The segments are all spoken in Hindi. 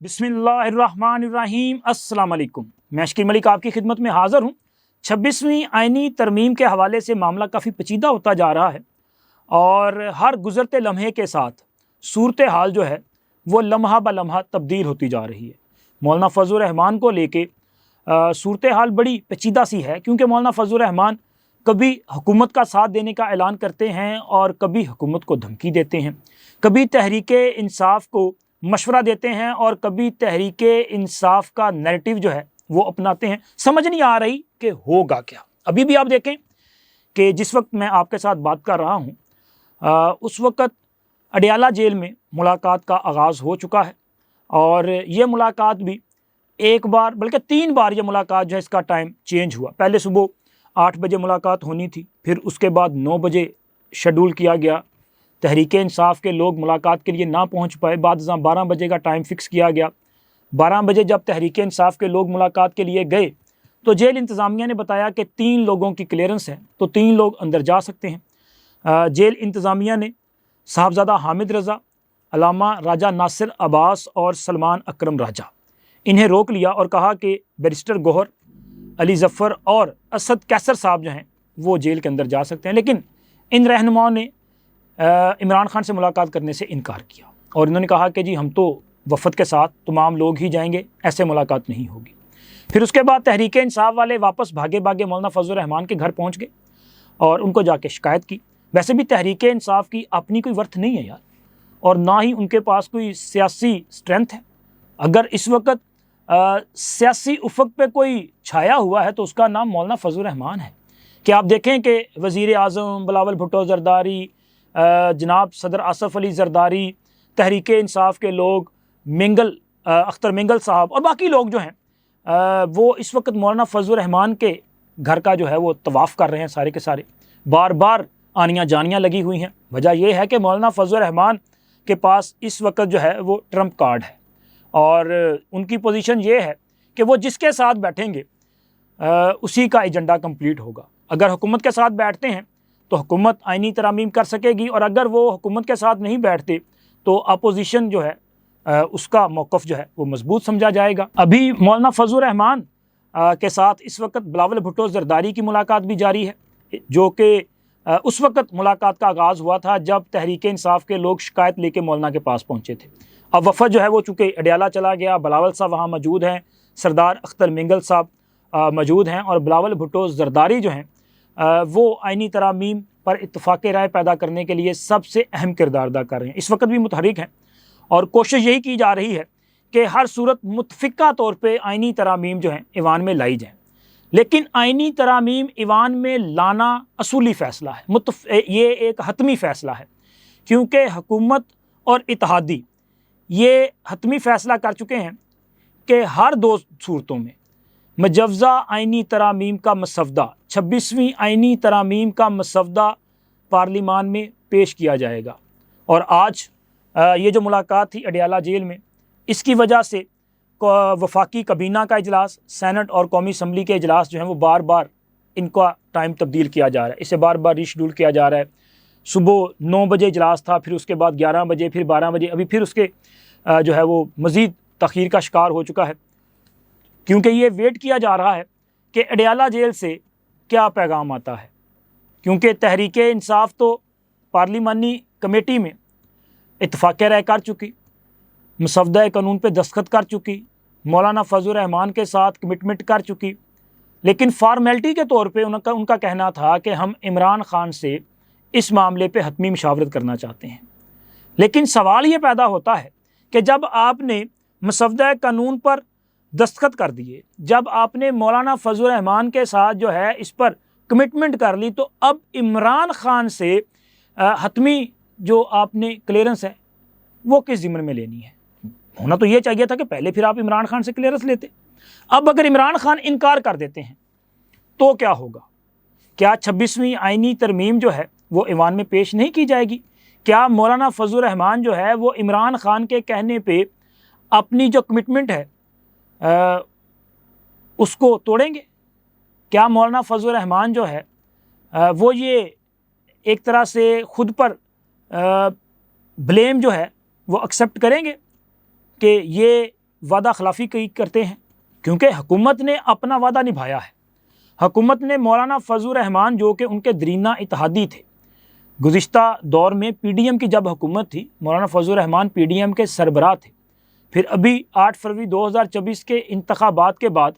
बिस्मिल्लाहिर्रहमानिर्रहीम अस्सलाम वालेकुम। मैं शकील मलिक आपकी खिदमत में हाज़िर हूँ। 26वीं आइनी तरमीम के हवाले से मामला काफ़ी पेचीदा होता जा रहा है और हर गुज़रते लम्हे के साथ सूरत हाल जो है वो लम्हा ब लम्हा तब्दील होती जा रही है। मौलाना फजलुर रहमान को लेके सूरत हाल बड़ी पेचीदा सी है, क्योंकि मौलाना फजलुर रहमान कभी हुकूमत का साथ देने का ऐलान करते हैं और कभी हुकूमत को धमकी देते हैं, कभी तहरीक इंसाफ को मशवरा देते हैं और कभी तहरीक इंसाफ का नैरेटिव जो है वो अपनाते हैं। समझ नहीं आ रही कि होगा क्या। अभी भी आप देखें कि जिस वक्त मैं आपके साथ बात कर रहा हूँ उस वक्त अडियाला जेल में मुलाकात का आगाज़ हो चुका है और ये मुलाकात भी एक बार बल्कि 3 बार ये मुलाकात जो है इसका टाइम चेंज हुआ। पहले सुबह 8 बजे मुलाकात होनी थी, फिर उसके बाद 9 बजे शेड्यूल किया गया। तहरीक इंसाफ के लोग मुलाकात के लिए ना पहुंच पाए, बाद 12 बजे का टाइम फ़िक्स किया गया। 12 बजे जब तहरीक इंसाफ के लोग मुलाकात के लिए गए तो जेल इंतज़ामिया ने बताया कि 3 लोगों की क्लियरेंस है, तो 3 लोग अंदर जा सकते हैं। जेल इंतज़ामिया ने साहबज़ादा हामिद रज़ा, अलामा राजा नासिर अब्बास और सलमान अकरम राजा इन्हें रोक लिया और कहा कि बैरिस्टर गौहर, अली ज़फ़र और असद कैसर साहब जो हैं वो जेल के अंदर जा सकते हैं। लेकिन इन रहनुमाओं ने इमरान खान से मुलाकात करने से इनकार किया और इन्होंने कहा कि जी हम तो वफ़द के साथ तमाम लोग ही जाएंगे, ऐसे मुलाकात नहीं होगी। फिर उसके बाद तहरीक इंसाफ वाले वापस भागे भागे मौलाना फजलुर रहमान के घर पहुंच गए और उनको जाके शिकायत की। वैसे भी तहरीक इंसाफ की अपनी कोई वर्थ नहीं है यार, और ना ही उनके पास कोई सियासी स्ट्रेंथ है। अगर इस वक्त सियासी उफक पे कोई छाया हुआ है तो उसका नाम मौलाना फजलुर रहमान है। कि आप देखें कि वज़ीर आज़म बिलावल भुट्टो ज़रदारी, जनाब सदर आसफ़ अली ज़रदारी, तहरीक इंसाफ के लोग, अख्तर मिंगल साहब और बाकी लोग जो हैं वो इस वक्त मौलाना फजलुर रहमान के घर का जो है वो तवाफ़ कर रहे हैं। सारे के सारे बार बार आनियाँ जानियाँ लगी हुई हैं। वजह यह है कि मौलाना फजलुर रहमान के पास इस वक्त जो है वो ट्रम्प कार्ड है और उनकी पोजीशन ये है कि वो जिसके साथ बैठेंगे उसी का एजेंडा कंप्लीट होगा। अगर हुकूमत के साथ बैठते हैं तो हुकूमत आइनी तरामीम कर सकेगी, और अगर वो हुकूमत के साथ नहीं बैठते तो अपोजिशन जो है उसका मौक़िफ़ जो है वो मजबूत समझा जाएगा। अभी मौलाना फजलुर रहमान के साथ इस वक्त बिलावल भुट्टो ज़रदारी की मुलाकात भी जारी है, जो कि उस वक्त मुलाकात का आगाज़ हुआ था जब तहरीक इंसाफ के लोग शिकायत लेके मौलाना के पास पहुँचे थे। अब वफ़द जो है वो चूँकि अडियाला चला गया, बिलावल साहब वहाँ मौजूद हैं, सरदार अख्तर मिंगल साहब मौजूद हैं और बिलावल भुट्टो ज़रदारी जो हैं वो आइनी तरामीम पर इत्तफ़ाक़ राय पैदा करने के लिए सबसे अहम किरदार अदा कर रहे हैं। इस वक्त भी मुतहरिक हैं और कोशिश यही की जा रही है कि हर सूरत मुतफ़िक़ा तौर पे आइनी तरामीम जो हैं ईवान में लाई जाएँ। लेकिन आइनी तरामीम ईवान में लाना असूली फ़ैसला है, ये एक हतमी फ़ैसला है, क्योंकि हुकूमत और इत्तेहादी ये हतमी फ़ैसला कर चुके हैं कि हर 2 सूरतों में मुजव्ज़ा आइनी तरामीम का मसवदा, 26वीं आइनी तरामीम का मसवदा पार्लिमान में पेश किया जाएगा। और आज ये जो मुलाकात थी अडियाला जेल में, इसकी वजह से वफाकी कबीना का इजलास, सेनेट और कौमी असम्बली के इजलास जो हैं वो बार बार इनका टाइम तब्दील किया जा रहा है, इसे बार बार रीशेड्यूल किया जा रहा है। सुबह 9 बजे इजलास था, फिर उसके बाद 11 बजे, फिर 12 बजे, अभी फिर उसके जो है वो मज़ीद तख़ीर का शिकार हो चुका है, क्योंकि ये वेट किया जा रहा है कि अडियाला जेल से क्या पैगाम आता है। क्योंकि तहरीक इंसाफ तो पार्लिमानी कमेटी में इत्तफ़ाक़ राय कर चुकी, मसवदा कानून पे दस्तखत कर चुकी, मौलाना फजलुर रहमान के साथ कमिटमेंट कर चुकी, लेकिन फार्मेलिटी के तौर पे उनका कहना था कि हम इमरान खान से इस मामले पे हतमी मशावरत करना चाहते हैं। लेकिन सवाल ये पैदा होता है कि जब आपने मसवदा कानून पर दस्तखत कर दिए, जब आपने मौलाना फजलुर रहमान के साथ जो है इस पर कमिटमेंट कर ली, तो अब इमरान खान से हतमी जो आपने क्लियरेंस है वो किस ज़िम्मे में लेनी है। होना तो ये चाहिए था कि पहले फिर आप इमरान खान से क्लियरेंस लेते। अब अगर इमरान खान इनकार कर देते हैं तो क्या होगा? क्या 26वीं आइनी तरमीम जो है वो ईवान में पेश नहीं की जाएगी? क्या मौलाना फजलुर रहमान जो है वो इमरान खान के कहने पे अपनी जो कमिटमेंट है उसको तोड़ेंगे? क्या मौलाना फजलुर रहमान जो है वो ये एक तरह से ख़ुद पर ब्लेम जो है वो एक्सेप्ट करेंगे कि ये वादा खिलाफ़ी करते हैं, क्योंकि हुकूमत ने अपना वादा निभाया है। हुकूमत ने मौलाना फजलुर रहमान जो कि उनके दरीना इत्तेहादी थे, गुज़िश्ता दौर में PDM की जब हुकूमत थी, मौलाना फजलुर रहमान PDM के सरबराह थे। फिर अभी 8 फरवरी 2024 के इंतखाबात के बाद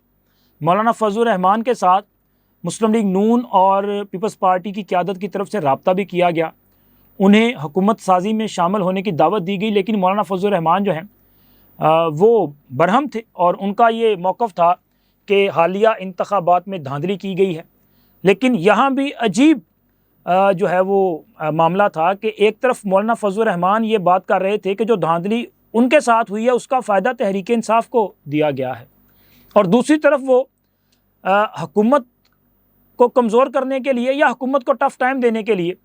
मौलाना फजलुर रहमान के साथ मुस्लिम लीग नून और पीपल्स पार्टी की क़यादत की तरफ से रब्ता भी किया गया, उन्हें हुकूमत साजी में शामिल होने की दावत दी गई। लेकिन मौलाना फजलुर रहमान जो हैं वो बरहम थे और उनका ये मौक़िफ़ था कि हालिया इंतखाबात में धांधली की गई है। लेकिन यहाँ भी अजीब जो है वो मामला था कि एक तरफ मौलाना फजलुर रहमान ये बात कर रहे थे कि जो धांधली उनके साथ हुई है उसका फ़ायदा तहरीक इंसाफ को दिया गया है, और दूसरी तरफ वो हुकूमत को कमज़ोर करने के लिए या हुकूमत को टफ़ टाइम देने के लिए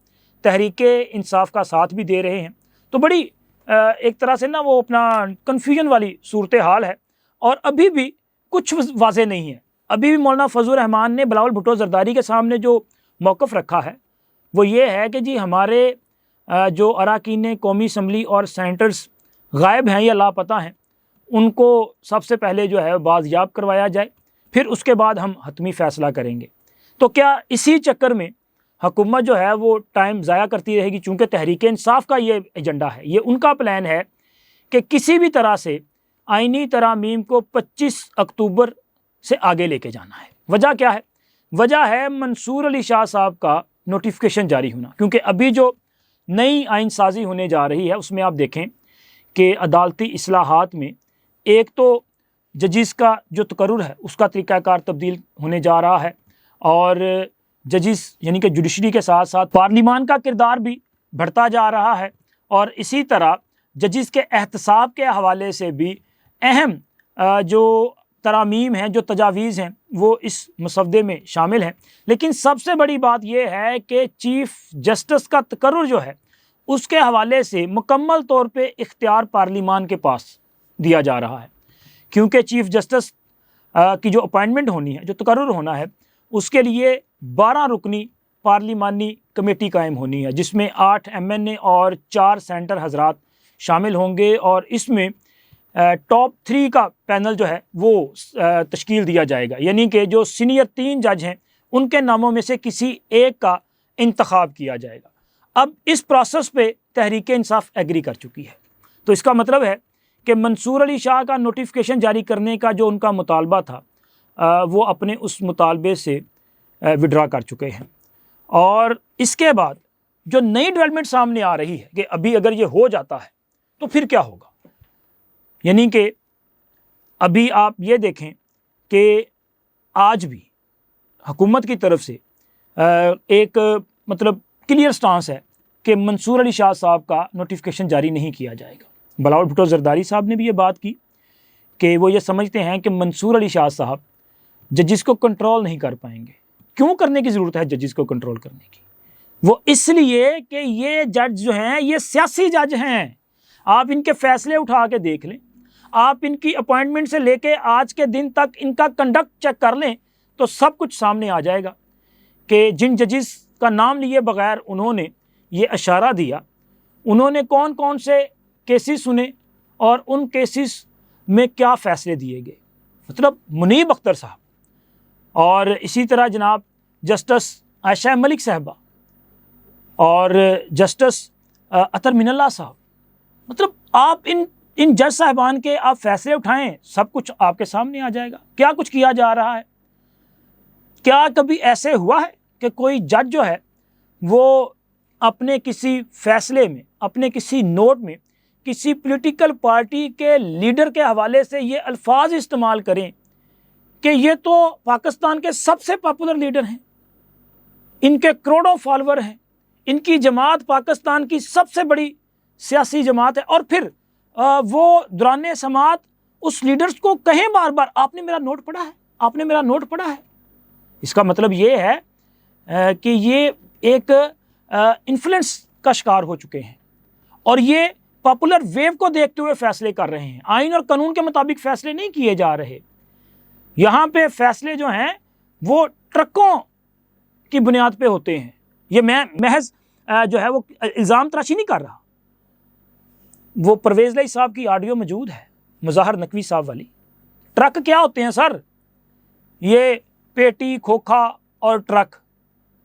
तहरीक इंसाफ का साथ भी दे रहे हैं। तो बड़ी एक तरह से ना वो अपना कन्फ्यूजन वाली सूरत हाल है, और अभी भी कुछ वाज़ेह नहीं है। अभी भी मौलाना फजलुर रहमान ने बिलावल भुट्टो ज़रदारी के सामने जो मौक़िफ़ रखा है वो ये है कि जी हमारे जो अरकान कौमी असम्बली और सेनेटर्स गायब हैं या लापता हैं, उनको सबसे पहले जो है बाज़याब करवाया जाए, फिर उसके बाद हम हतमी फ़ैसला करेंगे। तो क्या इसी चक्कर में हुकूमत जो है वो टाइम ज़ाया करती रहेगी? चूँकि तहरीक इंसाफ का ये एजेंडा है, ये उनका प्लान है कि किसी भी तरह से आइनी तरामीम को 25 अक्टूबर से आगे लेके जाना है। वजह क्या है? वजह है मंसूर अली शाह साहब का नोटिफिकेशन जारी होना, क्योंकि अभी जो नई आइन साजी होने जा रही है उसमें आप देखें कि अदालती इस्लाहात में एक तो जजिस का जो तकर्रुर है उसका तरीक़ाकार तब्दील होने जा रहा है, और जजिस यानी कि जुडिशरी के साथ साथ पार्लिमान का किरदार भी बढ़ता जा रहा है, और इसी तरह जजिस के एहतसाब के हवाले से भी अहम जो तरामीम हैं, जो तजावीज़ हैं, वो इस मसवदे में शामिल हैं। लेकिन सबसे बड़ी बात यह है कि चीफ़ जस्टिस का तकर्रुर जो है उसके हवाले से मुकम्मल तौर पे इख्तियार पार्लिमान के पास दिया जा रहा है, क्योंकि चीफ़ जस्टिस की जो अपॉइंटमेंट होनी है, जो तकर्रुर होना है, उसके लिए 12 रुकनी पार्लिमानी कमेटी कायम होनी है, जिसमें 8 MNA और 4 सेनेटर हजरात शामिल होंगे, और इसमें टॉप 3 का पैनल जो है वो तश्कील दिया जाएगा, यानी कि जो सीनियर 3 जज हैं उनके नामों में से किसी एक का इंतखाब किया जाएगा। अब इस प्रोसेस पे तहरीक इंसाफ एग्री कर चुकी है, तो इसका मतलब है कि मंसूर अली शाह का नोटिफिकेशन जारी करने का जो उनका मुतालबा था वो अपने उस मुतालबे से विड्रा कर चुके हैं। और इसके बाद जो नई डेवलपमेंट सामने आ रही है कि अभी अगर ये हो जाता है तो फिर क्या होगा, यानी कि अभी आप ये देखें कि आज भी हुकूमत की तरफ से एक मतलब क्लियर स्टांस है कि मंसूर अली शाह साहब का नोटिफिकेशन जारी नहीं किया जाएगा। बिलावल भुट्टो ज़रदारी साहब ने भी ये बात की कि वो ये समझते हैं कि मंसूर अली शाह साहब जजिस को कंट्रोल नहीं कर पाएंगे। क्यों करने की ज़रूरत है जजिस को कंट्रोल करने की? वो इसलिए कि ये जज जो हैं ये सियासी जज हैं। आप इनके फ़ैसले उठा के देख लें, आप इनकी अपॉइंटमेंट से लेके आज के दिन तक इनका कंडक्ट चेक कर लें तो सब कुछ सामने आ जाएगा कि जिन जजिस का नाम लिए बगैर उन्होंने ये इशारा दिया, उन्होंने कौन कौन से केसेस सुने और उन केसेस में क्या फ़ैसले दिए गए। मतलब मुनीब अख्तर साहब, और इसी तरह जनाब जस्टिस आयशा मलिक साहबा और जस्टिस अतर मिनल्ला साहब, मतलब आप इन जज साहबान के आप फ़ैसले उठाएं, सब कुछ आपके सामने आ जाएगा क्या कुछ किया जा रहा है। क्या कभी ऐसे हुआ है कि कोई जज जो है वो अपने किसी फ़ैसले में, अपने किसी नोट में किसी पॉलिटिकल पार्टी के लीडर के हवाले से ये अल्फाज इस्तेमाल करें कि ये तो पाकिस्तान के सबसे पॉपुलर लीडर हैं, इनके करोड़ों फॉलोअर हैं, इनकी जमात पाकिस्तान की सबसे बड़ी सियासी जमात है, और फिर वो दौरान समात उस लीडर्स को कहें बार बार आपने मेरा नोट पढ़ा है, आपने मेरा नोट पढ़ा है। इसका मतलब ये है कि ये एक इन्फ्लुएंस का शिकार हो चुके हैं और ये पॉपुलर वेव को देखते हुए फैसले कर रहे हैं। आइन और कानून के मुताबिक फैसले नहीं किए जा रहे। यहाँ पे फैसले जो हैं वो ट्रकों की बुनियाद पे होते हैं। ये मैं महज जो है वो इल्ज़ाम तराशी नहीं कर रहा। वो परवेज़ लाई साहब की ऑडियो मौजूद है, मुज़ाहर नकवी साहब वाली। ट्रक क्या होते हैं सर? ये पेटी, खोखा और ट्रक,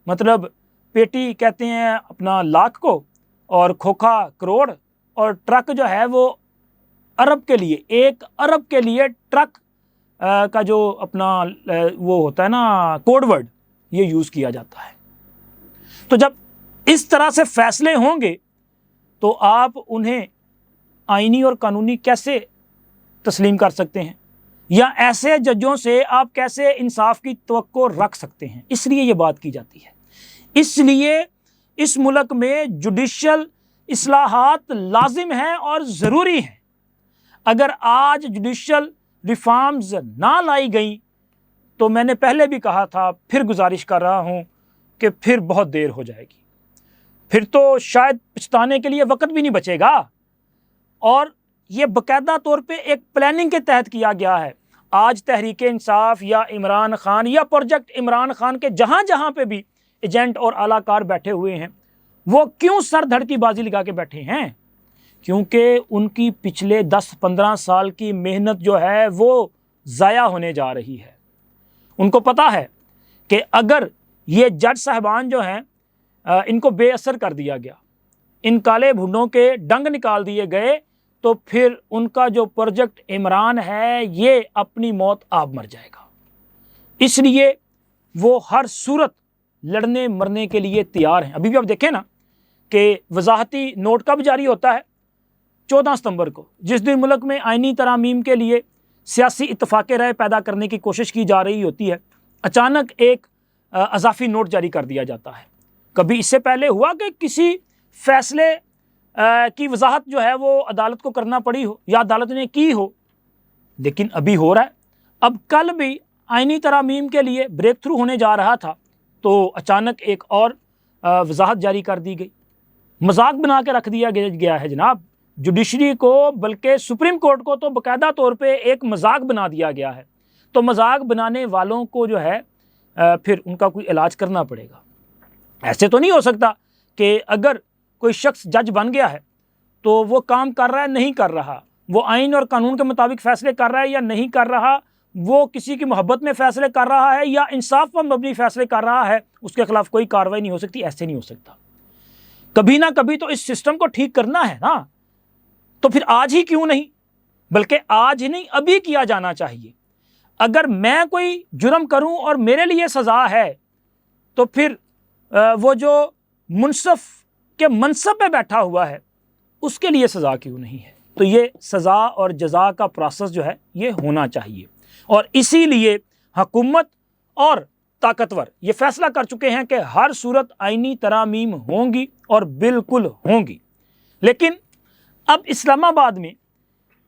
मतलब पेटी कहते हैं अपना लाख को, और खोखा करोड़, और ट्रक जो है वो अरब के लिए, 1 अरब के लिए ट्रक का जो अपना वो होता है ना कोड वर्ड, ये यूज़ किया जाता है। तो जब इस तरह से फैसले होंगे तो आप उन्हें आईनी और कानूनी कैसे तस्लीम कर सकते हैं, या ऐसे जजों से आप कैसे इंसाफ की तवक्को रख सकते हैं? इसलिए ये बात की जाती है। इसलिए इस मुल्क में जुडिशल इस्लाहात लाजिम हैं और ज़रूरी हैं। अगर आज जुडिशल रिफॉर्म्स ना लाई गई तो मैंने पहले भी कहा था, फिर गुजारिश कर रहा हूँ कि फिर बहुत देर हो जाएगी, फिर तो शायद पछताने के लिए वक्त भी नहीं बचेगा। और ये बाकायदा तौर पे एक प्लानिंग के तहत किया गया है। आज तहरीक इंसाफ या इमरान खान या प्रोजेक्ट इमरान खान के जहाँ जहाँ पे भी एजेंट और आलाकार बैठे हुए हैं, वो क्यों सर धड़ की बाजी लगा के बैठे हैं? क्योंकि उनकी पिछले 10-15 साल की मेहनत जो है वो ज़ाया होने जा रही है। उनको पता है कि अगर ये जज साहबान जो हैं इनको बेअसर कर दिया गया, इन काले भुन्नों के डंग निकाल दिए गए, तो फिर उनका जो प्रोजेक्ट इमरान है ये अपनी मौत आप मर जाएगा। इसलिए वो हर सूरत लड़ने मरने के लिए तैयार हैं। अभी भी आप देखें ना कि वजाहती नोट कब जारी होता है? 14 सितंबर को, जिस दिन मुल्क में आइनी तरामीम के लिए सियासी इत्तफाक़ राय पैदा करने की कोशिश की जा रही होती है, अचानक एक अज़ाफ़ी नोट जारी कर दिया जाता है। कभी इससे पहले हुआ कि किसी फैसले की वजाहत जो है वो अदालत को करना पड़ी हो या अदालत ने की हो, लेकिन अभी हो रहा है। अब कल भी आइनी तरामीम के लिए ब्रेक थ्रू होने जा रहा था, तो अचानक एक और वजाहत जारी कर दी गई। मजाक बना के रख दिया गया है जनाब जुडिशरी को, बल्कि सुप्रीम कोर्ट को तो बाकायदा तौर पे एक मजाक बना दिया गया है। तो मजाक बनाने वालों को जो है फिर उनका कोई इलाज करना पड़ेगा। ऐसे तो नहीं हो सकता कि अगर कोई शख्स जज बन गया है तो वो काम कर रहा है नहीं कर रहा, वो आइन और कानून के मुताबिक फ़ैसले कर रहा है या नहीं कर रहा, वो किसी की मोहब्बत में फ़ैसले कर रहा है या इंसाफ पर मबनी फ़ैसले कर रहा है, उसके ख़िलाफ़ कोई कार्रवाई नहीं हो सकती। ऐसे नहीं हो सकता। कभी ना कभी तो इस सिस्टम को ठीक करना है ना। तो फिर आज ही क्यों नहीं, बल्कि आज ही नहीं अभी किया जाना चाहिए। अगर मैं कोई जुर्म करूं और मेरे लिए सज़ा है, तो फिर वो जो मुनसफ के मनसब पे बैठा हुआ है उसके लिए सज़ा क्यों नहीं है? तो ये सज़ा और जज़ा का प्रोसेस जो है ये होना चाहिए। और इसीलिए हुकूमत और ताकतवर ये फैसला कर चुके हैं कि हर सूरत आइनी तरामीम होंगी और बिल्कुल होंगी। लेकिन अब इस्लामाबाद में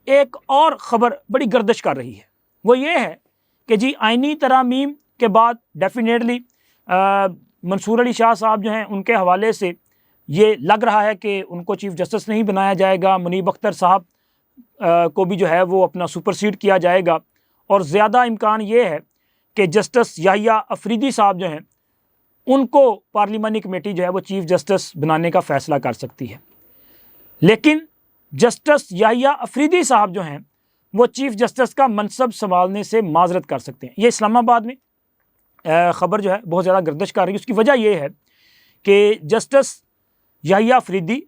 एक और ख़बर बड़ी गर्दिश कर रही है, वो ये है कि जी आइनी तरामीम के बाद डेफिनेटली मंसूर अली शाह साहब जो हैं उनके हवाले से ये लग रहा है कि उनको चीफ़ जस्टिस नहीं बनाया जाएगा, मुनीब अख्तर साहब को भी जो है वो अपना सुपरसीड किया जाएगा, और ज़्यादा इम्कान ये है कि जस्टिस याहिया अफरीदी साहब जो हैं उनको पार्लिमानी कमेटी जो है वो चीफ़ जस्टिस बनाने का फ़ैसला कर सकती है। लेकिन जस्टिस याहिया अफरीदी साहब जो हैं वो चीफ़ जस्टिस का मनसब संभालने से माजरत कर सकते हैं। ये इस्लामाबाद में ख़बर जो है बहुत ज़्यादा गर्दिश कर रही है। उसकी वजह यह है कि जस्टिस याहिया अफरीदी,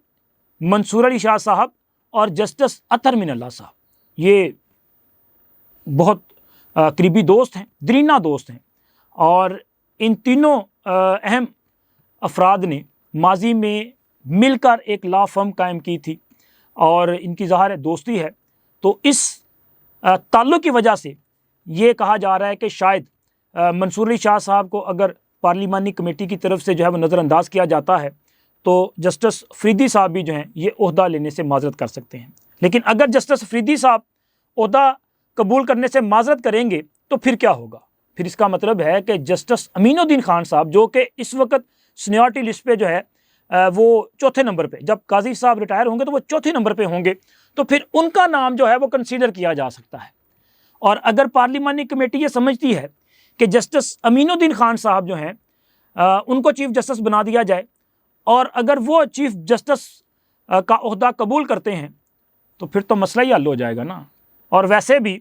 मंसूर अली शाह साहब और जस्टिस अतर मिनल्ला साहब ये बहुत करीबी दोस्त हैं, दरीना दोस्त हैं, और इन तीनों अहम अफराद ने माजी में मिलकर एक लॉ फर्म कायम की थी और इनकी ज़ाहिर दोस्ती है। तो इस ताल्लुक़ की वजह से ये कहा जा रहा है कि शायद मंसूर अली शाह साहब को अगर पार्लिमानी कमेटी की तरफ से जो है वो नज़रअंदाज किया जाता है तो जस्टिस अफरीदी साहब भी जो हैं ये ओहदा लेने से माजरत कर सकते हैं। लेकिन अगर जस्टिस अफरीदी साहब ओहदा कबूल करने से माजरत करेंगे तो फिर क्या होगा? फिर इसका मतलब है कि जस्टिस अमीनुद्दीन खान साहब जो कि इस वक्त सीनियरिटी लिस्ट पे जो है वो चौथे नंबर पे, जब काजी साहब रिटायर होंगे तो वो चौथे नंबर पे होंगे, तो फिर उनका नाम जो है वो कंसीडर किया जा सकता है। और अगर पार्लिमानी कमेटी ये समझती है कि जस्टिस अमीनुद्दीन खान साहब जो हैं उनको चीफ़ जस्टिस बना दिया जाए, और अगर वो चीफ़ जस्टिस का ओहदा कबूल करते हैं तो फिर तो मसला ही हल हो जाएगा ना। और वैसे भी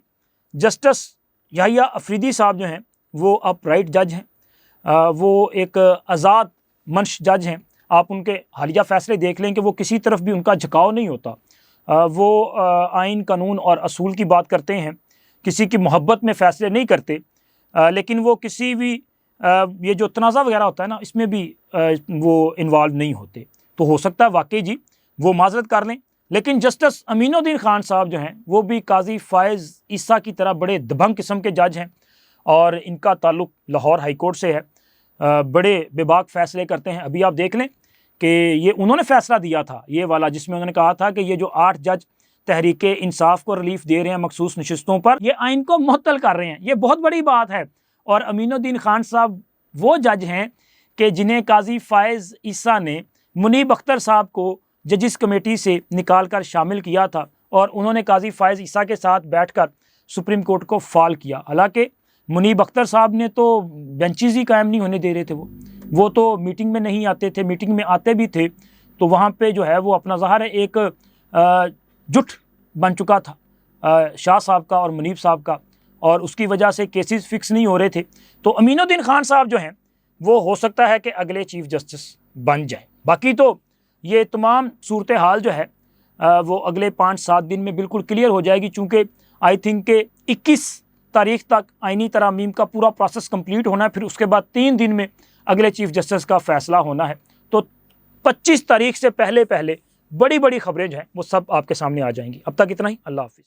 जस्टिस याहिया अफरीदी साहब जो हैं वो अपराइट जज हैं, वो एक आज़ाद मंश जज हैं। आप उनके हालिया फ़ैसले देख लें कि वो किसी तरफ भी उनका झुकाव नहीं होता। वो आइन कानून और असूल की बात करते हैं, किसी की मोहब्बत में फ़ैसले नहीं करते, लेकिन वो किसी भी ये जो तनाज़ा वगैरह होता है ना, इसमें भी वो इन्वॉल्व नहीं होते। तो हो सकता है वाकई जी वो माजरत कर लें। लेकिन जस्टिस अमीनुद्दीन खान साहब जो हैं वो भी काजी फ़ायज़ ईसा की तरह बड़े दबंग किस्म के जज हैं और इनका ताल्लुक़ लाहौर हाई कोर्ट से है। बड़े बेबाक फ़ैसले करते हैं। अभी आप देख लें कि ये उन्होंने फ़ैसला दिया था ये वाला, जिसमें उन्होंने कहा था कि ये जो 8 जज तहरीक इंसाफ को रिलीफ दे रहे हैं मखसूस नशिस्तों पर, ये आइन को मुअत्तल कर रहे हैं। ये बहुत बड़ी बात है। और अमीनुद्दीन खान साहब वो जज हैं कि जिन्हें काजी फ़ायज़ ईसा ने मुनीब अख्तर साहब को जजिस कमेटी से निकाल कर शामिल किया था और उन्होंने काजी फ़ायज़ ईसा के साथ बैठकर सुप्रीम कोर्ट को फ़ाल किया। हालांकि मुनीब अख्तर साहब ने तो बेंचेस ही कायम नहीं होने दे रहे थे। वो तो मीटिंग में नहीं आते थे, मीटिंग में आते भी थे तो वहाँ पे जो है वो अपना ज़ाहिर है एक जुट बन चुका था शाह साहब का और मुनीब साहब का, और उसकी वजह से केसेस फिक्स नहीं हो रहे थे। तो अमीनुद्दीन खान साहब जो हैं वो हो सकता है कि अगले चीफ जस्टिस बन जाए। बाकी तो ये तमाम सूरत हाल जो है वो अगले 5-7 दिन में बिल्कुल क्लियर हो जाएगी, चूँकि आई थिंक के 21 तारीख तक आइनी तरामीम का पूरा प्रोसेस कंप्लीट होना है, फिर उसके बाद 3 दिन में अगले चीफ जस्टिस का फ़ैसला होना है। तो 25 तारीख से पहले पहले बड़ी बड़ी खबरें जो हैं वो सब आपके सामने आ जाएंगी। अब तक इतना ही। अल्लाह हाफ़िज़।